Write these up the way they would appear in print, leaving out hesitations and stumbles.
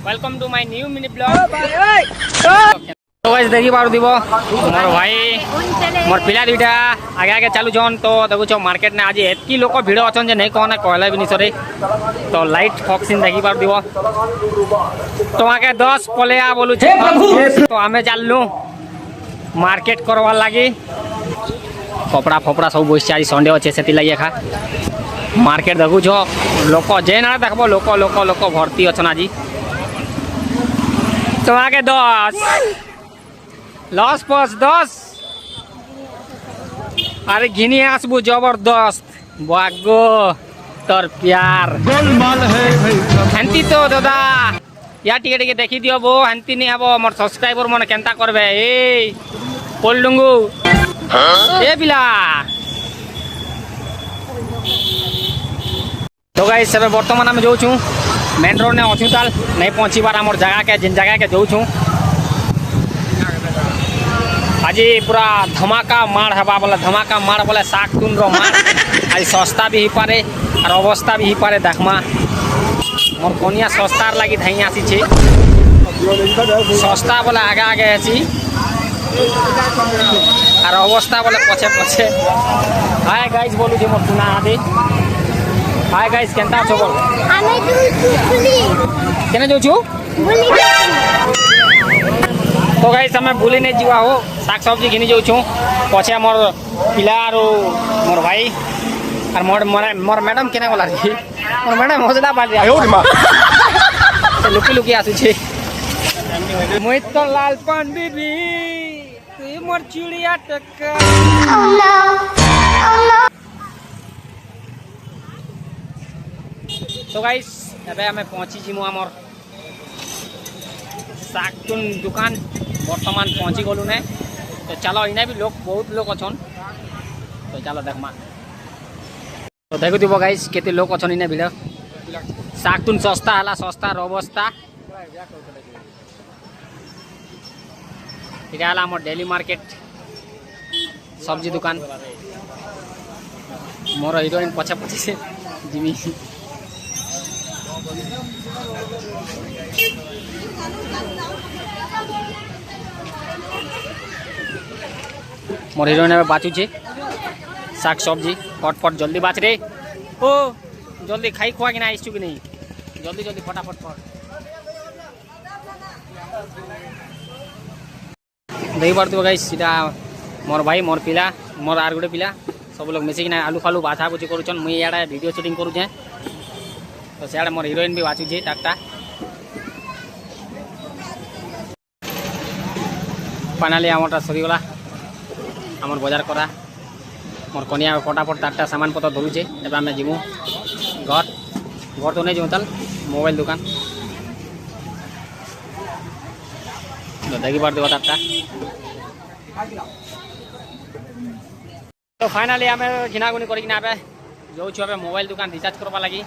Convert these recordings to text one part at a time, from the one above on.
Welcome to my new mini blog. तो guys देखि पारु दिबो मोर भाई मोर पिला दुइटा आगे आगे चालू छन। तो देखु छ मार्केट ने आज एतकी लोक भिड़ अछन जे नै कहना कहला भी निसरे। तो लाइट फॉक्सिन देखि पारु दिबो तो आके 10 पलेया बोलु छ। तो हमें चाललु मार्केट करवा लागी कपड़ा फपड़ा सब बस आज संडे अच्छे से खा मार्केट देखु छ लोक जे ना देखबो लोक लोक लोक भर्ती अछन आज। तो आगे 10 लॉस पस 10 अरे घिनी आसबू जबरदस्त बागो तोर प्यार हंती। तो दादा या टिके टिके देखी दियो बो हंती नहीं हबो मोर सब्सक्राइबर मन केनता करबे ए बोल लूंगू ए बिला। तो गाइस सब वर्तमान हम जाऊ छू मेन रोड ने अच्छू ताल नहीं पहुँची बार आम जगह के जिन जगह के जाऊ छू आज पूरा धमाका माड़ हवा बोला धमाका माड़ बोले साग तुन रो माड़ आज सस्ता भी ही पारे और अवस्था भी ही पारे देखमा मोर कोनिया सस्तार लगी धाई आसी छे सस्ता बोले आगे आगे आसी और अवस्था बोले पछे पछे। हाय गाइस बोलू जे मोर सुना आदे हाय गाइस केनता छो बोल आमे केने जाऊ छु तो गाइस हमें भूली नहीं जीवा हो साग सब्जी घिनी जाऊ छु पछे मोर पिला आरो मोर भाई और मोर मैडम केने बोला रे मोर मैडम होजदा बाल आयो रे मां लुकी लुकी आसु छे मोय तो लाल पंडित री तू मोर चिड़िया टक्का। तो गाइस एबे हमें पहुंची जिमु हमर सागतुन दुकान वर्तमान पहुंची गलु ने। तो चलो इने भी लोग बहुत लोग अछन तो चलो देखमा। तो देखु दिबो गाइस केते लोग अछन इने भिड़ सागतुन सस्ता हला सस्ता रबस्ता इटा हला हमर डेली मार्केट सब्जी दुकान मोर हिरोइन पछे पछे से जिमी मोर हिरोइन में बाचू छे साग सब्जी फटफट जल्दी बाच रे ओ जल्दी खाई खुआ कि ना आइसु कि नहीं जल्दी जल्दी फटाफट फट देई बार तो गाइस सीधा मोर भाई मोर पिला मोर आर गुडे पिला सब लोग मिसिक ना आलू फालू बाछा बुची करूछन मुई याडा वीडियो शूटिंग करू छे। तो सियाड़े मोर हिरोइन भी बाचू छे टाटा फाइनली आमरटा सरीगला आमर बाजार करा मोर कनिया फटाफट तारटा सामान पत्र धरू छे। एबे आमे जिमु घर घर तो नहीं जाऊँ ताल मोबाइल दुकान तो देखी बार देव तारटा। तो फाइनली आमे घिनागुनी करिकिना एबे जाऊ छु एबे मोबाइल दुकान रिचार्ज करबा लागि।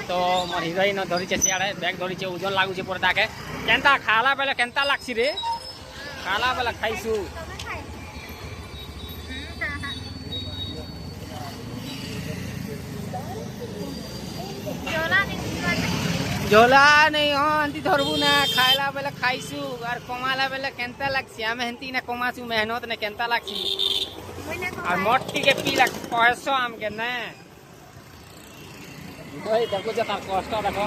तो मोर हिरोइन धरी छे सियाड़े बैग धरी छे ओजन लागू छे परदा के केनता खाला बेले केनता लागछि रे खाला बेले खाइसु झोला नहीं हो अंती धरबू ना खाइला बेले खाइसु और कमाला बेले केनता लागछि आमे हंती ना कमासु मेहनत ने केनता लागछि और मोटी के पीला पैसो आम के ने ओए देखो जे तार कष्ट देखो